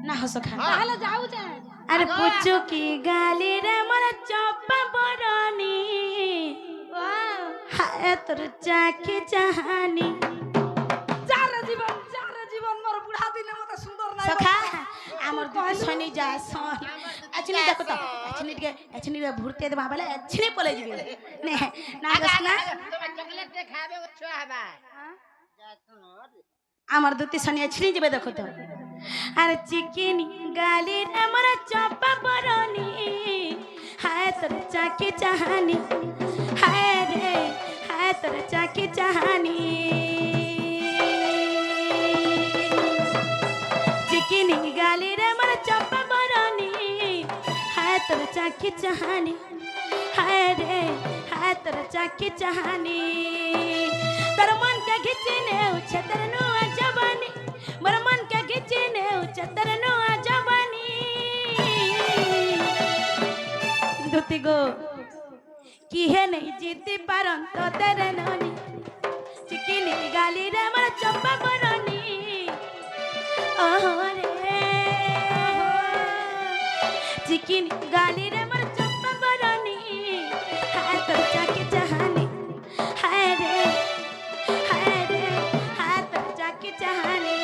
ना हो सखा তাহলে যাউছে अरे पुच्चू की गाली रे मोर चोपा बरनी हाय तोर चाकी चाहनी যারে জীবন মোর বুড়া দিনে মতে সুন্দর নাই सखा আমার দুটি শনি যাসন আছনি দেখো তো আছনি রে ভুরতে দে বাবালে আছনি পলে যাবে নে না গস না তুমি চকলেট খাবে উচ্চ হবা যাসন আমার দুটি শনি আছনি যাবে দেখো তো আরে চিকেনি গালি রে মোর চপা বরনি হায় তোর চাকি চাহানি হায় রে হায় তোর চাকি চাহানি চিকেনি গালি রে মোর চপা বরনি হায় তোর চাকি চাহানি হায় রে হায় তোর চাকি চাহানি তোর মন কে ঘিচনে উছে তোর নুয়া জবানি মোর মন কে ঘিচনে উছে তোর নুয়া জবানি দুতি গো কি হে নেই জিতি পারন তো তেরে ননি চিকিনি গালি রে মোর চপা বরনি ওহো রে চিকিনি গালি রে মোর চপা বরনি হায় তোর চাকি চাহানি হায় রে হায় তোর চাকি চাহানি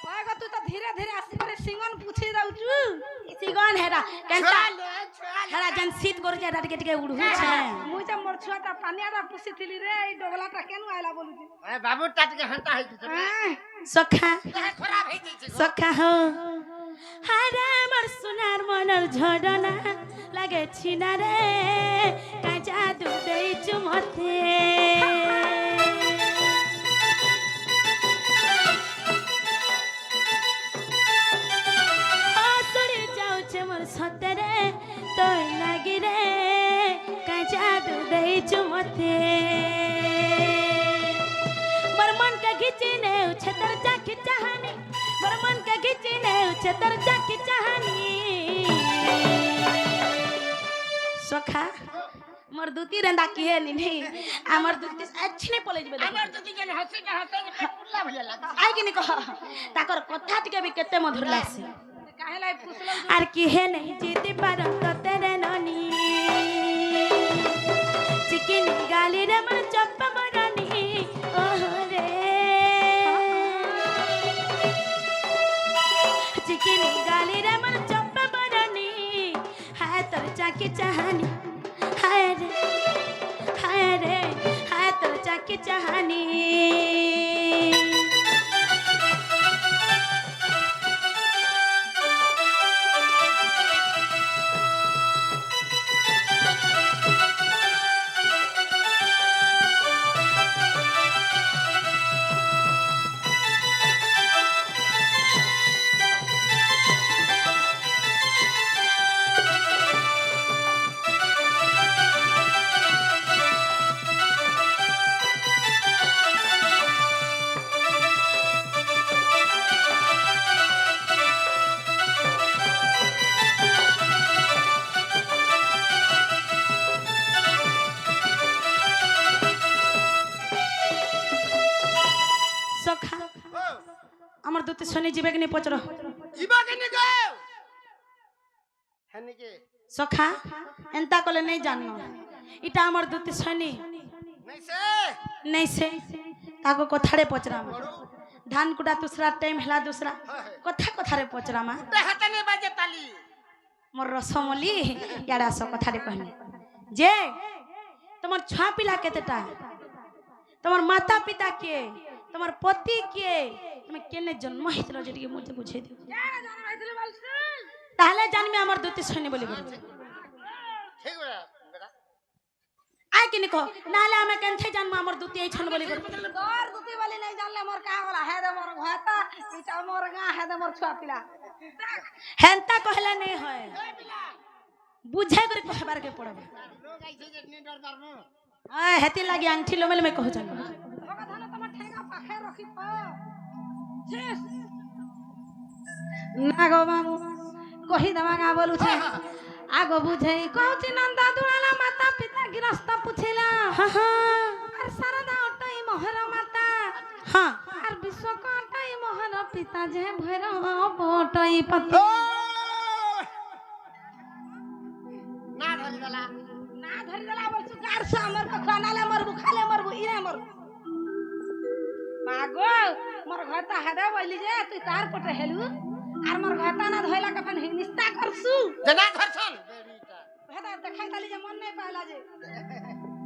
ওই গো তুই তো ধীরে ধীরে আসি করে সিঙ্গন পুছি যাউছু সিগন হেরা কেনতা ছুয়ালে ছুয়ালে হেরা যেন শীত করে যায় রাত কে উড়ু হচ্ছে মুই যে মোর ছুয়াটা পানিয়াটা পুছিছিলি রে এই ডগলাটা কেন আইলা বলুছি আরে বাবু টাটকে হাঁটা হইছে সখা খারাপ হই গেছে সখা হো হারে আমার সোনার মনের ঝড়না লাগে ছিনা রে কাঁচা দুধ দেইছু মতে আসড়ি যাউছে মোর সতেরে তোর লাগি রে কাঁচা দুধ দেইছু মতে मोर मन का घिचने उछे तर जाकी चाहनी मोर मन का घिचने उछे तर जाकी चाहनी सखा मोर दुती रंदा की है नी नहीं हमर दुती अच्छी नहीं पले जबे আমার দুটি যেন হাসি পুল্লা ভলে লাগা आई कि नहीं कह ताकर कथा टिके भी केते मधुर लागसे काहे लाई पुछलो आर की है नहीं जीती पारन तो तेरे ननी चिकन गाली रे मन चप्पा बरनी ओह रे चिकन गाली रे मन चप्पा बरनी हाय तर चाकी चाहनी हाय रे हाय तर चाकी चाहनी সখা আমার দুটি শনি যাবে কি নি পচর ଯିବା କେନି ଗା ହେନି କେ সখা এন্তা কলে নেই জানো এটা আমার দুটি শনি নাই সে नहीं से ताको कथारे पचरा मा धान कुटा दूसरा टाइम हला दूसरा कथा कथारे पचरा मा ତେ ହାତେ ନେ ବାଜେ ତାଲି मोर रसमली याडा सो कथारे कहनी जे तुम्हार छुआ पिला केतेटा तुम्हार माता पिता के तुम्हार पति के তুমি কেনে জন্ম হইছিল যেটিকে মতে বুঝাই দিও তাহলে জানবি আমার দুটি সৈন্য বলি বলি ঠিক বড়া বেটা আই কিনি কো নালে আমি কেনথে জানবো আমার দুটি এই ছন বলি বলি তোর দুটি বালি নাই জানলে মোর কা হলা হে দে মোর ঘাতা ইটা মোর গা হে দে মোর ছুয়া পিলা হেনতা কহলে নেই হয় বুঝাই করে কহবার के पड़बे লোক আইছে যে নি ডর মারমু আয় হেতি লাগি আংঠি লোমেল মে কহ জানো ভগা ধান তোমার ঠেঙ্গা পাখে রখি তো না গো মামু কহি দেবা গা বলুছে আগো বুঝাই কହୁছি নন্দা দুলালা মাতা পিতা গৃহস্থ পুছিলা হ্যাঁ হ্যাঁ আর সারদা অটই মোহর মাতা হ্যাঁ আর বিশ্বকটই মোহর পিতা যে ভৈরব বটই পতি না ধরি গলা না ধরি দেলা বলছু গার সা আমর খানালে মরবু খালে মরবু ইরে মর মাগো মোর ঘরটা হেদা বইলি যে তুই তার পটে হেলু আর মোর ঘরটা না ধইলা কখন নিস্তা করছু জনা ধরছন বেরিটা হেদা দেখাই তালি যে মন নাই পাইলা যে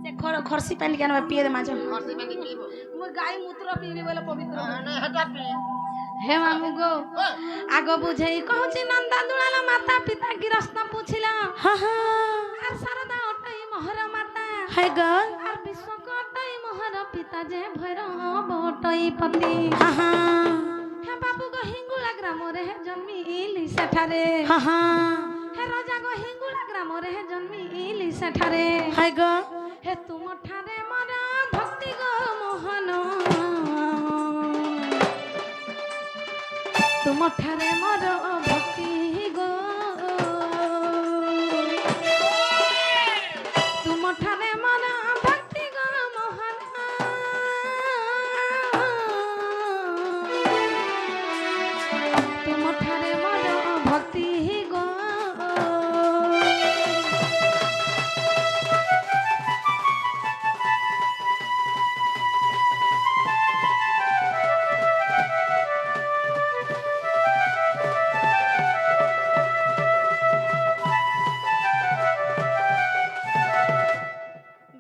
সে খরসি পানি কেন পিয়ে দে মাঝে খরসি বানি পিবো মু গাই মূত্র পিবি বলে পবিত্র না হেটা পি হে মামু গো আগ বুঝাই কହୁছি নন্দা দুলালা মাতা পিতা গৃহস্থ পুছিলা হ্যাঁ হ্যাঁ আর সারদা অটই মোহর মাতা হাই গো আর বিশ্বকটই মোহর পিতা যে ভৈরব বটই পতি হ্যাঁ হ্যাঁ হে বাবু গো হিঙ্গুলা গ্রামরে জন্মিলি সেঠারে হ্যাঁ হ্যাঁ হে রাজা গো হিঙ্গুলা গ্রামরে জন্মিলি সেঠারে হাই গো হে তুম ঠারে মর ভক্তি গো মোহন তুম ঠারে মর ভক্তি গো তুম ঠারে মর ভক্তি গো মোহন তুম ঠারে মর ভক্তি গো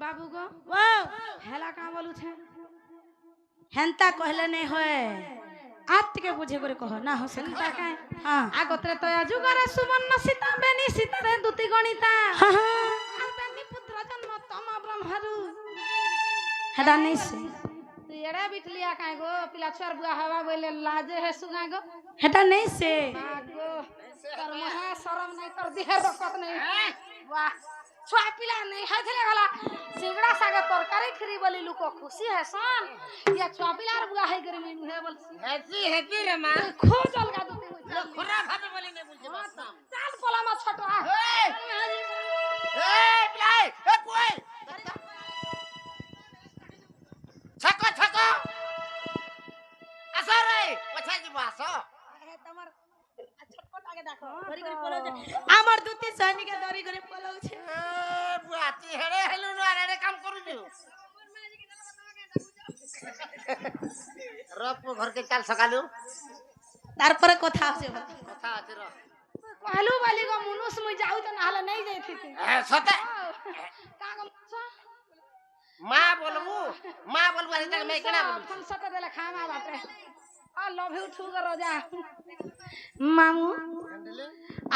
বাবু গো ওয়াও হেলা কা বলুছে হেনতা কহলে নেই হয় আত থেকে বুঝে করে কহ না হসে তাকায় হ্যাঁ আগতরে তয়া যুগরে সুবর্ণ সীতা বেনি সীতারে দুতি গণিতা হ্যাঁ হ্যাঁ আর বেনি পুত্র জন্ম তম ব্রহ্মরু হেডা নেই সে তুই এড়া বিটলিয়া কাই গো পিলা ছুয়ার বুয়া হবা বইলে লাজে হে সুগা গো হেডা নেই সে আগো তোর মহা শরম নাই তোর দেহের রকত নাই বাহ ছুয়া পিলা নাই হাইছিলে গলা সিংড়া সাগে তরকারি খিরি বলি লোক খুশি হেসন ইয়া ছুয়া পিলার বুয়া হাই করে মিনু হে বলছি হেতি হেতি রে মা খোজ অলগা দুতি হইছে লোক খরা ভাবে বলি নে বুঝতে পারতাম চাল পলা মা ছোট এই এই প্লাই এ কই ছাকো ছাকো আসো রে পছা দিব আসো তোমার ছটপট আগে দেখো ধরি করে পলো যে আমার দুটি সৈনিকে দরি করে পলাউছে এ বুয়াতি হেড়ে হেলু ন আরে কাম করুছু রপ ঘরকে চাল সকালু তারপরে কথা আছে কথা আছে র कहलू वाली को मुनुस मुई जाऊ तो नाले नहीं जाई थी এ সতে का को মা বলবু আরে তাকে মে কেনা বলবু फोन सते देले खामा बाटे आ लव यू ठू कर जा मामू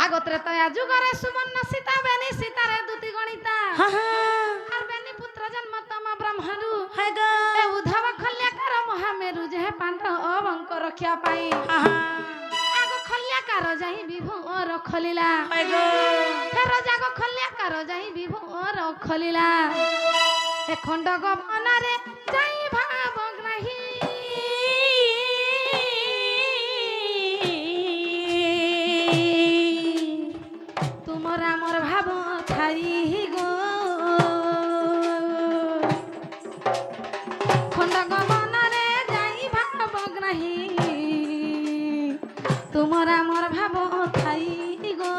আগতরে তো আজু করে সুবর্ণ সীতা বেনি সীতারে দুতি গণিতা হ্যাঁ হ্যাঁ আর বেনি পুত্র জন্ম তম ব্রহ্মরু হাই গো এ উদ্ধব খল্যাকার মহামেরু যে পাণ্ডব অঙ্ক রক্ষা পাই হ্যাঁ হ্যাঁ আগ খল্যাকার যাই বিভোর খলিলা হাই গো ফের জাগ খল্যাকার যাই বিভোর খলিলা এ খণ্ড গমনারে যাই ভাবগ্রাহী তুমর আমার ভাব ছাড়ি গো খণ্ড গমনারে যাই ভাব তোমার আমার ভাব থাই গো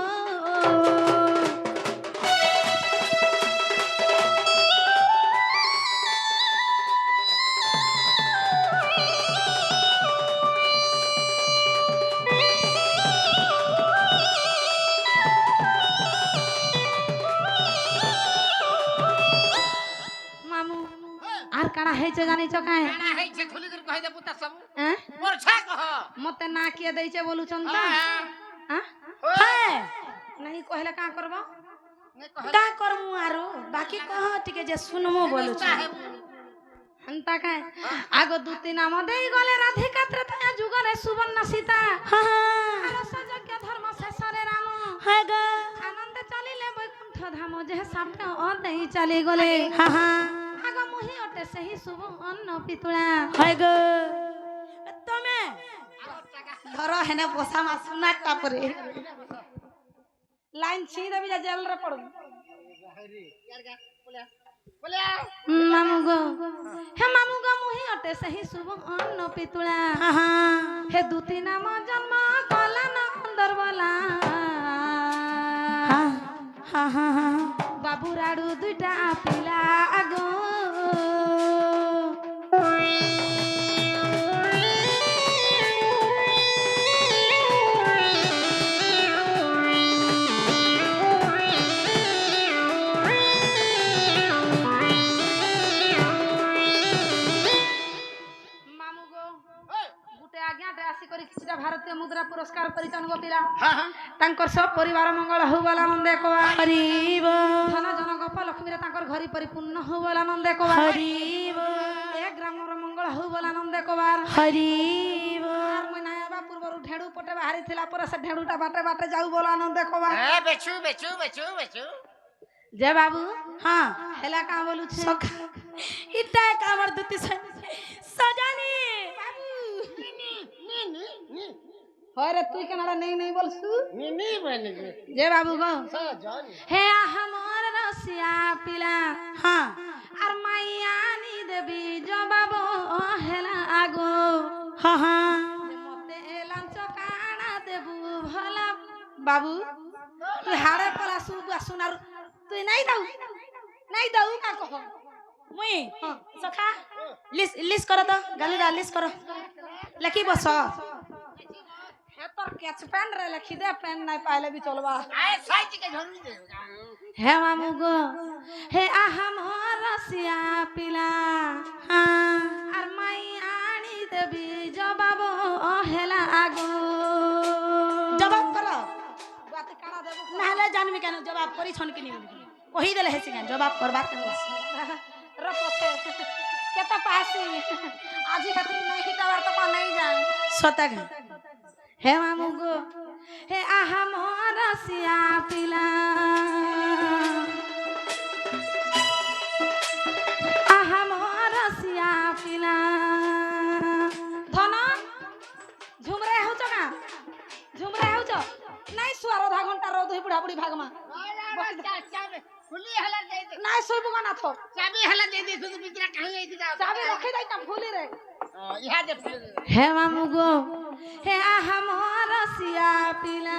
মামু আর কাଣା হয়েছে জানিছ কাহে কানা ହେଇছে খুলি করে কହି দেবু তা ସବୁ হ্যাঁ মোর ছা কহ মতে না কিয়ে ଦେଇছে বলুছন তো হ্যাঁ হ্যাঁ नहीं कहले का करबो का करमु आरो बाकी कह टिके जे सुनमो बोलु छ हंता का आगो दुती नाम देई गले राधिका त्रेता जुगरे सुवर्ण सीता हां आर सजज्ञ धर्म शेषरे राम हाय ग आनंद चलिले बैकुंठ धाम जे सामने ओ देई चली गले हां हां आगो मुहि अटे सही शुभ अन्न पितुळा हाय ग तमे धर हेने पोसा मा सुना टापरे लाइन छी देबी जा जेल रे पड़ू मामू गो हे मामू गो मुहि अटे सही शुभ अन्न पितुळा हां हां हे दुती नाम जन्म कला नंदर बला हां हां हां हां बाबू राडू दुटा पिला आगो मामू गो गुटे आज्ञा दे आसी करी किछटा भारतीय मुद्रा पुरस्कार परिचन गो पिला हां हां तांकर सब परिवार मंगल हो बोला नंदे को हरिब धन जन गप लक्ष्मी रे तांकर घरी परिपूर्ण हो बोला नंदे को हरिब एक ग्राम रो मंगल हो बोला नंदे को बार हरिब आर महीना बा पूर्व ढेडू पटे बाहरी थिला पर से ढेडूटा बाटे बाटे जाऊ बोला नंदे को बार ए बेचू बेचू बेचू बेचू जे बाबू हां हेला का बोलू छे सखा इटा कामर दुती सजानी होय रे तू केनाडा नहीं नहीं बोलसु नी बने जे बाबू गो सजन हे हमर रसिया पिला हां आर माइया नी देवी जो बाबू हेला आगो हां हां मते लांच काना देबू भला बाबू तू हाड़े पला सुनार तू नहीं दऊ का कह मुई सखा लिस करो तो गाली लिस करो लकी बस हे तोर कैच पेन रे लखी दे पेन नहीं पाइले भी चलबा आए साइज के झरू दे हे मामू गो हे आहाम रसिया पिला हां आर माई आनी देवी जवाब हेला आगो जवाब करो बात काना देबू नाले जानबी केन जवाब करी छन कि नहीं कहि देले हेसी केन जवाब करबा र पछे केता पासी आजी खातिर नहीं हिटावर तो नहीं जान सतग हे मामू गो हे आहाम रसिया पिला आहाम रसिया पिला धन झुमरे होच का झुमरे होच नहीं सुआर आधा घंटा रो दुई बुढ़ा बुढ़ी भागमा खुली हला दे दे नहीं सोइबु ना थो चाबी हला दे दे तू बिचरा कहीं आई जा चाबी रखी दई त भूली रे यहां दे हे मामू गो हे आहाम रसिया पिला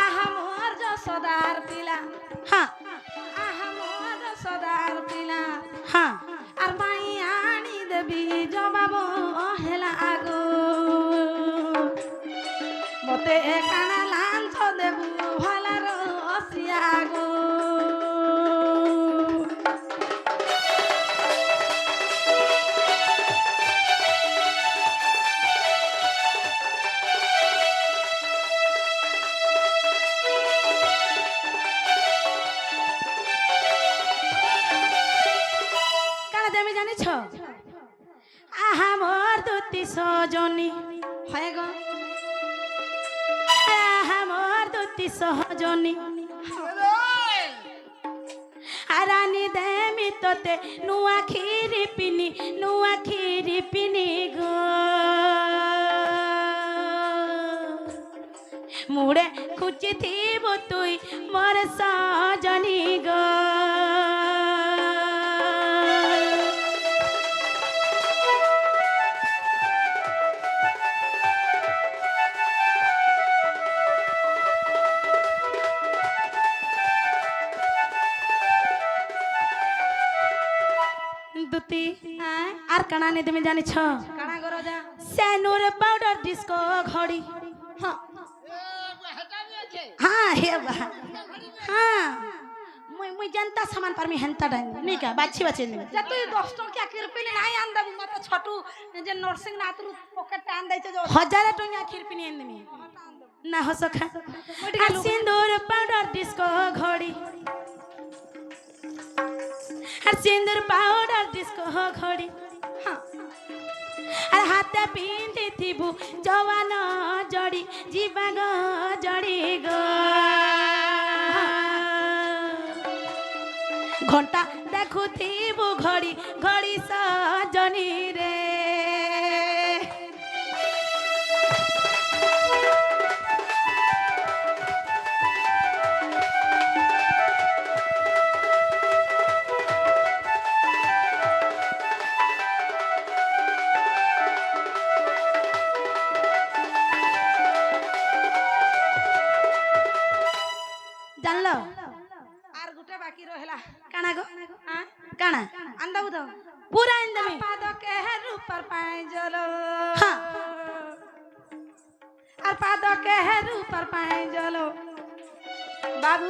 आहाम जसोदार पिला हां आहाम जसोदार पिला हां आर माई आनी देवी जवाब हेला आगो मते काना लांच देबू भला रसिया आगो काना देमी जानि छ आहा मोर दुती सजनी হয় গো आहा मोर दुती सहजनी आरानी देमी तोते नुआ खीरी पिनी गो मुड़े खुची थी तुई मोर सजनी गो দুতি আর কানা নে তুমি জানিছ কানা করো যা সেনুর পাউডার ডিস্কো ঘড়ি হ্যাঁ हाँ हे बा हाँ मुई जनता सामान पर मी हेंता डाइन नहीं का बाछी बाछी नहीं যে তুই 10 টঙ্কা কিরপিলি নাই আন দেবু মত ছোটু যে নরসিং নাথরু পকেট টান দাইছে যে हजार टोनिया खिरपिनी एंद में ना हो सका और सिंदूर पाउडर डिस्को घड़ी और सिंदूर पाउडर डिस्को घड़ी हाँ और हाथे पिंदी थिबु जवान जड़ी जीवा गो जड़ी गो घंटा देखु थिबु घड़ी घड़ी सजनी रे जानलो আর গুটে বাকি রহিলা काना गो হ্যাঁ काना আন দেবু তো पूरा इंद में পাদ কে রূপর পাই জলো हाँ আর পাদ কে রূপর পাই জলো বাবু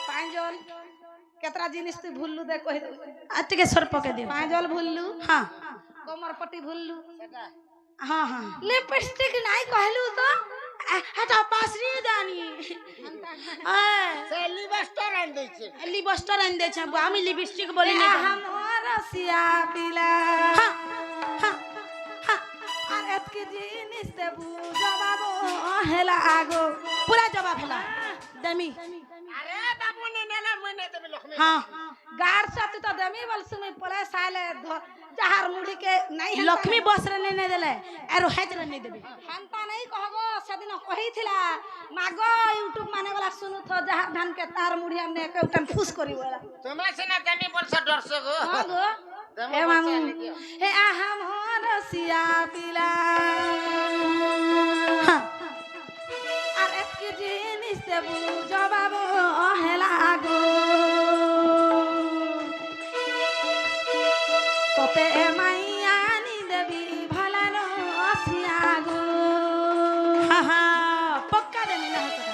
পাই জল কেতরা জিনিস তুই ভুললু দে কই দে अटके सर पके दे পাই জল ভুললু हाँ কোমর পটি ভুললু हाँ हाँ লিপস্টিক নাই কহলু তো हटा पासरी दानी সে লিবাস্টার আন দিছে लिपस्टर आन दे छ हामी लिपस्टिक बोली এ नहीं আমার রসিয়া পিলা हाँ हाँ हाँ আর এতকে জিনিস দেবু জবাবো হেলা আগো पूरा जवाब हला दमी আরে বাবু নে নেলা মনে দেবে লক্ষ্মী हाँ गार साथ तो दमी बोल सुमी पले साले जहार मुड़ी के नहीं है लक्ष्मी बस रे नहीं देले आरो हेज रे नहीं देबे हंता नहीं कहबो सेदिन कही थिला मागो यूट्यूब माने वाला सुनु थो जहार धान के तार मुड़िया ने के उठन फुस करी वाला তোমার সেনা জানি বলছ দর্শক গো मागो ए मामू हे आहा मोर सिया पिला हाँ আর এতকে জিনিস দেবু জবাবো হেলা আগো তোতে মাইয়া নি দেবি ভালানো আসিয়া গো हाँ हाँ पक्का दमी ना हो सका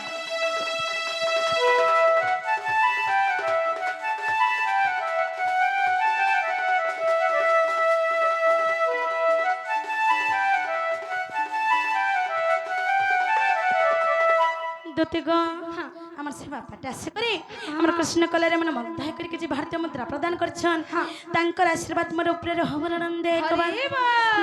दोते गो আমার সেবা পাটা আসে করে আমার কৃষ্ণ কলারে মন মধ্যায় করে কিছু ভারতীয় মুদ্রা প্রদান করছন তাঙ্কর আশীর্বাদ মোর উপরে হবর আনন্দে কবা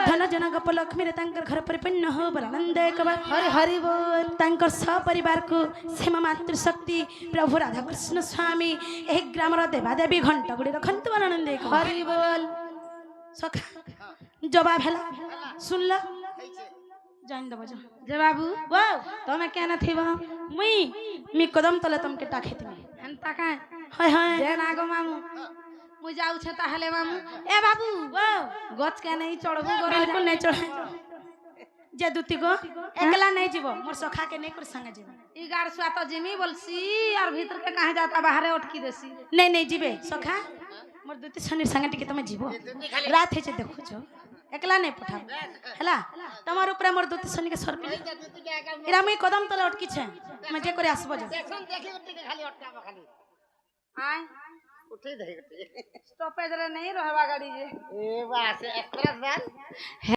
ধন জনক লক্ষ্মীরে তাঙ্কর ঘর পরিপূর্ণ হবর আনন্দে কবা হরি হরি বল তাঙ্কর সপরিবার কু সেমা মাতৃশক্তি প্রভু রাধা কৃষ্ণ স্বামী এই গ্রামর দেবাদেবী ঘণ্টা গুড়ি রখন্তু আনন্দে কবা হরি বল সখা জবাব হেলা শুনলা জান দেব যা যে বাবু ওয়াও তুমি কেন থিবা मी कदम तले तुमके टाखे तुम्हें এনতা কায় हाय हाय যে না গো মামু মুই যাউছে তাহলে মামু এ বাবু वाओ গছ কে নেই চড়বু গরু बिल्कुल नहीं चढ़ा जे दुती को एकला नहीं जीवो मोर सखा के नहीं कर संग जीवो इ गार सुआ तो जिमी बोलसी और भीतर के कहां जाता बाहर अटकी देसी नहीं नहीं जीवे सखा मोर दुती सनी संग टिके तुम जीवो रात है जे देखो जो एकला नहीं पठा हला तमार ऊपर मोर दुती सनी के सर पे इरा मुई कदम तले अटकी छे मजे करे आसबो जो দেখুন দেখি উঠতে খালি অটকাবো খালি आय উঠে দেই উঠে स्टॉपेज रे नहीं रहवा गाड़ी जे এ বাস এক্সপ্রেস বাস